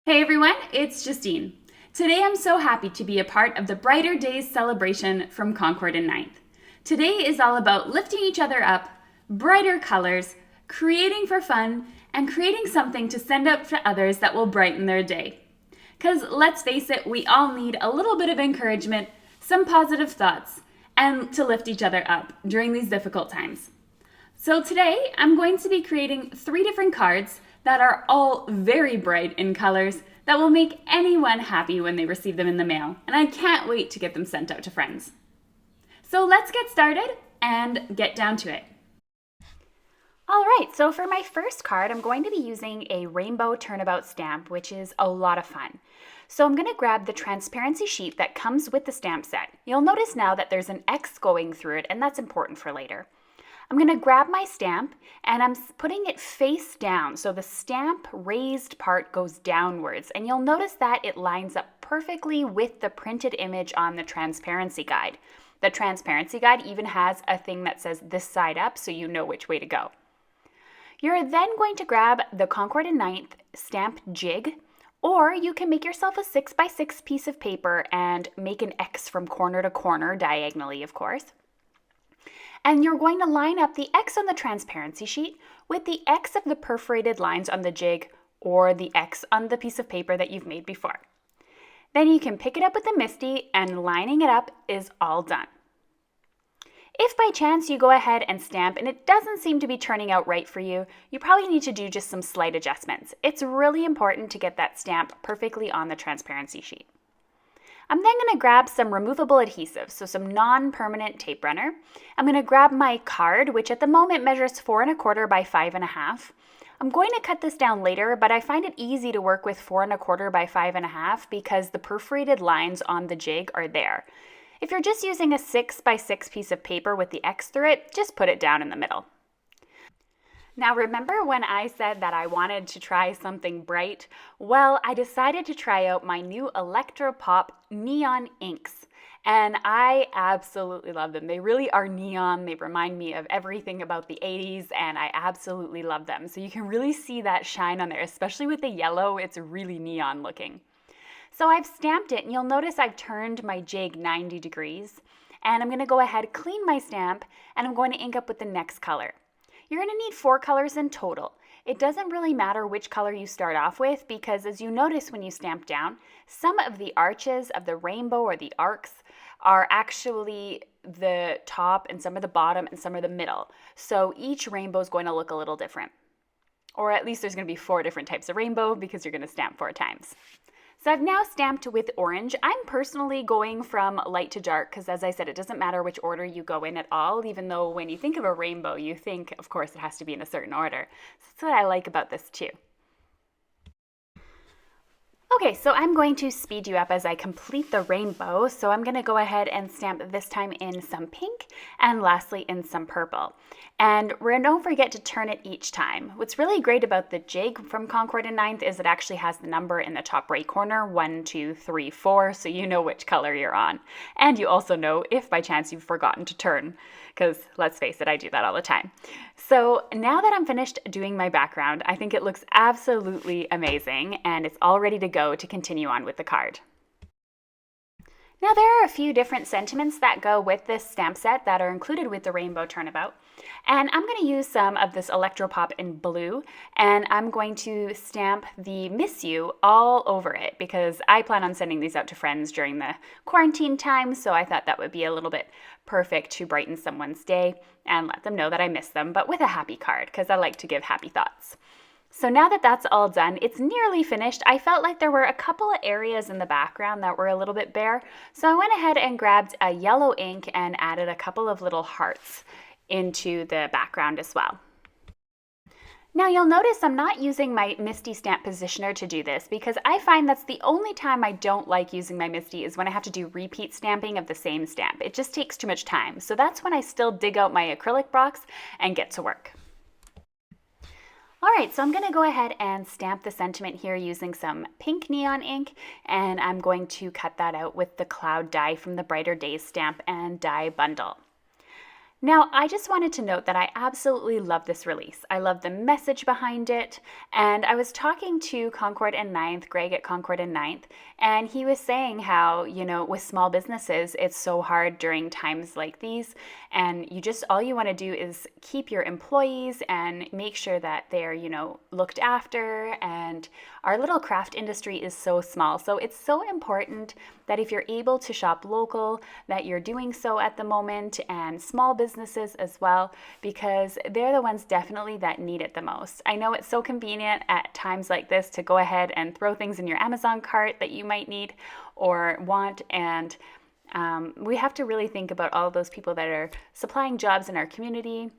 Hey everyone, it's Justine. Today I'm so happy to be a part of the Brighter Days celebration from Concord and Ninth. Today is all about lifting each other up, brighter colors, creating for fun, and creating something to send out to others that will brighten their day. Because let's face it, we all need a little bit of encouragement, some positive thoughts, and to lift each other up during these difficult times. So today I'm going to be creating 3 different cards that are all very bright in colors that will make anyone happy when they receive them in the mail, and I can't wait to get them sent out to friends. So let's get started and get down to it. All right, so for my first card, I'm going to be using a rainbow turnabout stamp, which is a lot of fun. So I'm going to grab the transparency sheet that comes with the stamp set. You'll notice now that there's an X going through it, and that's important for later. I'm going to grab my stamp and I'm putting it face down, so the stamp raised part goes downwards, and you'll notice that it lines up perfectly with the printed image on the transparency guide. The transparency guide even has a thing that says this side up, so you know which way to go. You're then going to grab the Concord and Ninth stamp jig, or you can make yourself a 6x6 piece of paper and make an X from corner to corner, diagonally of course. And you're going to line up the X on the transparency sheet with the X of the perforated lines on the jig, or the X on the piece of paper that you've made before. Then you can pick it up with the Misti, and lining it up is all done. If by chance you go ahead and stamp and it doesn't seem to be turning out right for you, you probably need to do just some slight adjustments. It's really important to get that stamp perfectly on the transparency sheet. I'm then going to grab some removable adhesive, so some non-permanent tape runner. I'm going to grab my card, which at the moment measures 4 1/4 by 5 1/2. I'm going to cut this down later, but I find it easy to work with 4 1/4 by 5 1/2 because the perforated lines on the jig are there. If you're just using a 6x6 piece of paper with the X through it, just put it down in the middle. Now remember when I said that I wanted to try something bright? Well, I decided to try out my new Electro neon inks, and I absolutely love them. They really are neon. They remind me of everything about the 80s, and I absolutely love them. So you can really see that shine on there, especially with the yellow. It's really neon looking. So I've stamped it, and you'll notice I've turned my jig 90 degrees, and I'm going to go ahead, clean my stamp, and I'm going to ink up with the next color. You're going to need 4 colors in total. It doesn't really matter which color you start off with, because as you notice when you stamp down, some of the arches of the rainbow or the arcs are actually the top, and some are the bottom, and some are the middle. So each rainbow is going to look a little different. Or at least there's going to be 4 different types of rainbow because you're going to stamp 4 times. So I've now stamped with orange. I'm personally going from light to dark because, as I said, it doesn't matter which order you go in at all, even though when you think of a rainbow, you think, of course, it has to be in a certain order. So that's what I like about this too. Okay, so I'm going to speed you up as I complete the rainbow. So I'm going to go ahead and stamp this time in some pink and lastly in some purple. And don't forget to turn it each time. What's really great about the jig from Concord and Ninth is it actually has the number in the top right corner, 1, 2, 3, 4, so you know which color you're on. And you also know if by chance you've forgotten to turn, because let's face it, I do that all the time. So now that I'm finished doing my background, I think it looks absolutely amazing, and it's all ready to go to continue on with the card. Now there are a few different sentiments that go with this stamp set that are included with the Rainbow Turnabout, and I'm going to use some of this Electro in blue, and I'm going to stamp the Miss You all over it because I plan on sending these out to friends during the quarantine time, so I thought that would be a little bit perfect to brighten someone's day and let them know that I miss them, but with a happy card because I like to give happy thoughts. So now that that's all done, it's nearly finished. I felt like there were a couple of areas in the background that were a little bit bare, so I went ahead and grabbed a yellow ink and added a couple of little hearts into the background as well. Now you'll notice I'm not using my Misti stamp positioner to do this because I find that's the only time I don't like using my Misti is when I have to do repeat stamping of the same stamp. It just takes too much time. So that's when I still dig out my acrylic box and get to work. All right, so I'm going to go ahead and stamp the sentiment here using some pink neon ink, and I'm going to cut that out with the cloud die from the Brighter Days stamp and die bundle. Now, I just wanted to note that I absolutely love this release. I love the message behind it. And I was talking to Concord and Ninth, Greg at Concord and Ninth, and he was saying how, with small businesses, it's so hard during times like these. And all you want to do is keep your employees and make sure that they're, looked after. And our little craft industry is so small. So it's so important that if you're able to shop local, that you're doing so at the moment, and small businesses as well, because they're the ones definitely that need it the most. I know it's so convenient at times like this to go ahead and throw things in your Amazon cart that you might need or want, and we have to really think about all those people that are supplying jobs in our community,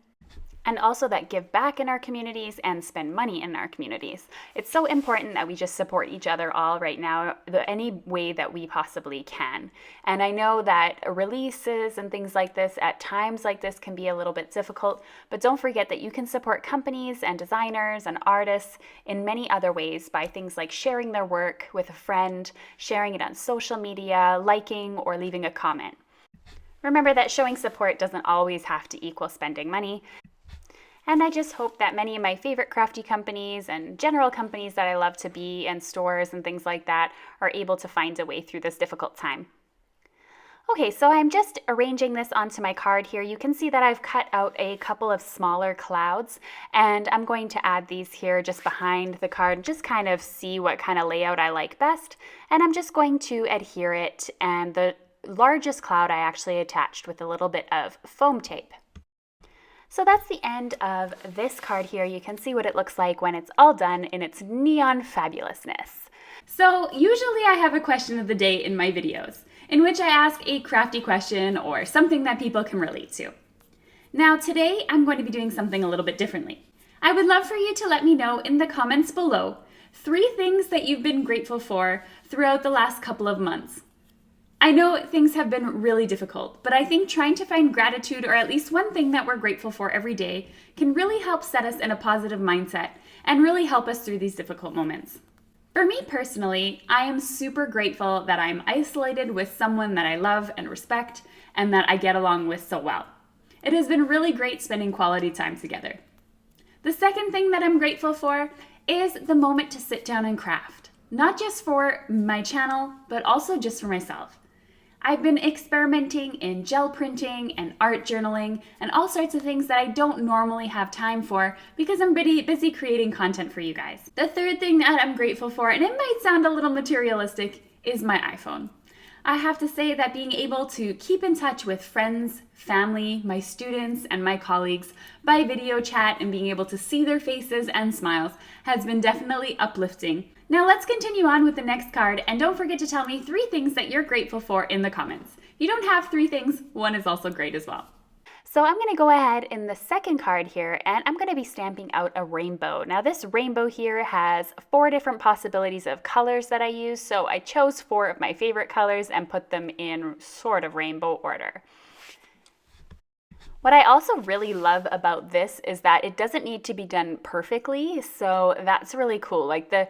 and also that give back in our communities and spend money in our communities. It's so important that we just support each other all right now, any way that we possibly can. And I know that releases and things like this at times like this can be a little bit difficult, but don't forget that you can support companies and designers and artists in many other ways by things like sharing their work with a friend, sharing it on social media, liking, or leaving a comment. Remember that showing support doesn't always have to equal spending money. And I just hope that many of my favorite crafty companies and general companies that I love to be, and stores and things like that, are able to find a way through this difficult time. Okay, so I'm just arranging this onto my card here. You can see that I've cut out a couple of smaller clouds, and I'm going to add these here just behind the card, just kind of see what kind of layout I like best. And I'm just going to adhere it, and the largest cloud I actually attached with a little bit of foam tape. So that's the end of this card here. You can see what it looks like when it's all done in its neon fabulousness. So usually I have a question of the day in my videos, in which I ask a crafty question or something that people can relate to. Now today I'm going to be doing something a little bit differently. I would love for you to let me know in the comments below 3 things that you've been grateful for throughout the last couple of months. I know things have been really difficult, but I think trying to find gratitude, or at least one thing that we're grateful for every day, can really help set us in a positive mindset and really help us through these difficult moments. For me personally, I am super grateful that I'm isolated with someone that I love and respect and that I get along with so well. It has been really great spending quality time together. The second thing that I'm grateful for is the moment to sit down and craft, not just for my channel, but also just for myself. I've been experimenting in gel printing and art journaling and all sorts of things that I don't normally have time for because I'm busy creating content for you guys. The third thing that I'm grateful for, and it might sound a little materialistic, is my iPhone. I have to say that being able to keep in touch with friends, family, my students, and my colleagues by video chat and being able to see their faces and smiles has been definitely uplifting. Now let's continue on with the next card, and don't forget to tell me 3 things that you're grateful for in the comments. If you don't have 3 things, 1 is also great as well. So I'm going to go ahead in the second card here, and I'm going to be stamping out a rainbow. Now this rainbow here has 4 different possibilities of colors that I use, so I chose 4 of my favorite colors and put them in sort of rainbow order. What I also really love about this is that it doesn't need to be done perfectly, so that's really cool. Like the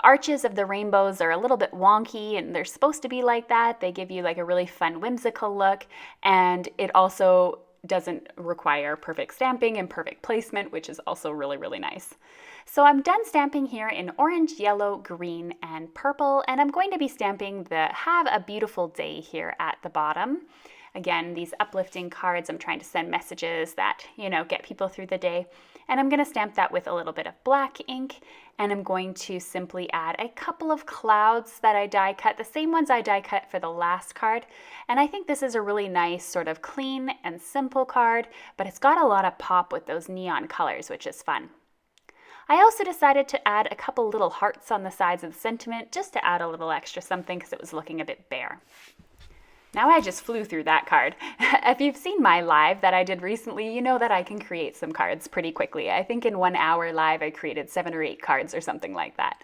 arches of the rainbows are a little bit wonky, and they're supposed to be like that. They give you like a really fun, whimsical look, and it also doesn't require perfect stamping and perfect placement, which is also really, really nice. So I'm done stamping here in orange, yellow, green, and purple, and I'm going to be stamping the Have a Beautiful Day here at the bottom. Again, these uplifting cards, I'm trying to send messages that, get people through the day. And I'm going to stamp that with a little bit of black ink, and I'm going to simply add a couple of clouds that I die cut, the same ones I die cut for the last card. And I think this is a really nice sort of clean and simple card, but it's got a lot of pop with those neon colors, which is fun. I also decided to add a couple little hearts on the sides of the sentiment just to add a little extra something because it was looking a bit bare. Now I just flew through that card. If you've seen my live that I did recently, you know that I can create some cards pretty quickly. I think in 1 hour live I created 7 or 8 cards or something like that.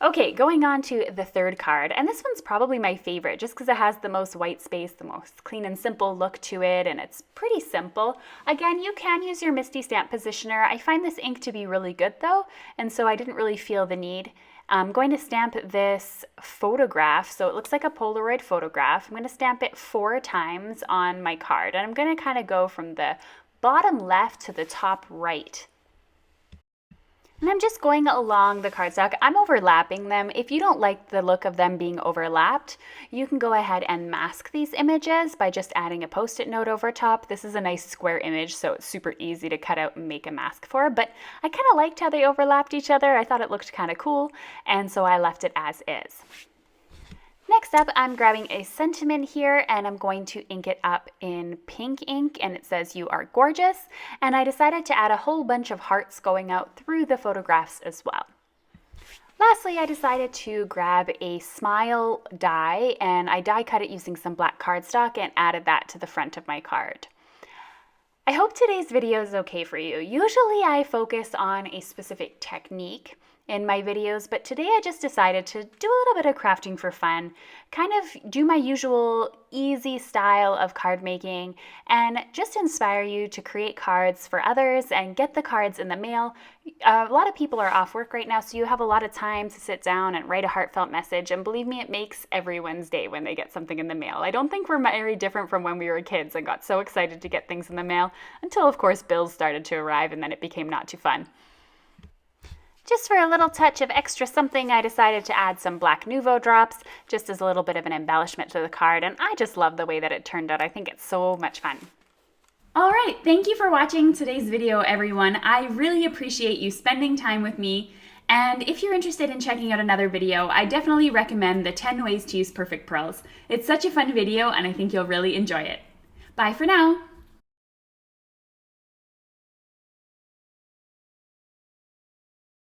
Okay, going on to the third card, and this one's probably my favorite just because it has the most white space, the most clean and simple look to it, and it's pretty simple. Again, you can use your Misti stamp positioner. I find this ink to be really good though, and so I didn't really feel the need. I'm going to stamp this photograph, so it looks like a Polaroid photograph. I'm going to stamp it 4 times on my card, and I'm going to kind of go from the bottom left to the top right. And I'm just going along the cardstock. I'm overlapping them. If you don't like the look of them being overlapped, you can go ahead and mask these images by just adding a post-it note over top. This is a nice square image, so it's super easy to cut out and make a mask for, but I kind of liked how they overlapped each other. I thought it looked kind of cool, and so I left it as is. Next up, I'm grabbing a sentiment here and I'm going to ink it up in pink ink, and it says "You are gorgeous," and I decided to add a whole bunch of hearts going out through the photographs as well. Lastly, I decided to grab a smile die, and I die cut it using some black cardstock and added that to the front of my card. I hope today's video is okay for you. Usually I focus on a specific technique in my videos, but today I just decided to do a little bit of crafting for fun, kind of do my usual easy style of card making, and just inspire you to create cards for others and get the cards in the mail. A lot of people are off work right now, so you have a lot of time to sit down and write a heartfelt message, and believe me, it makes everyone's day when they get something in the mail. I don't think we're very different from when we were kids and got so excited to get things in the mail, until of course bills started to arrive and then it became not too fun. Just for a little touch of extra something, I decided to add some black Nuvo drops, just as a little bit of an embellishment to the card, and I just love the way that it turned out. I think it's so much fun. All right, thank you for watching today's video, everyone. I really appreciate you spending time with me, and if you're interested in checking out another video, I definitely recommend the 10 ways to use perfect pearls. It's such a fun video, and I think you'll really enjoy it. Bye for now.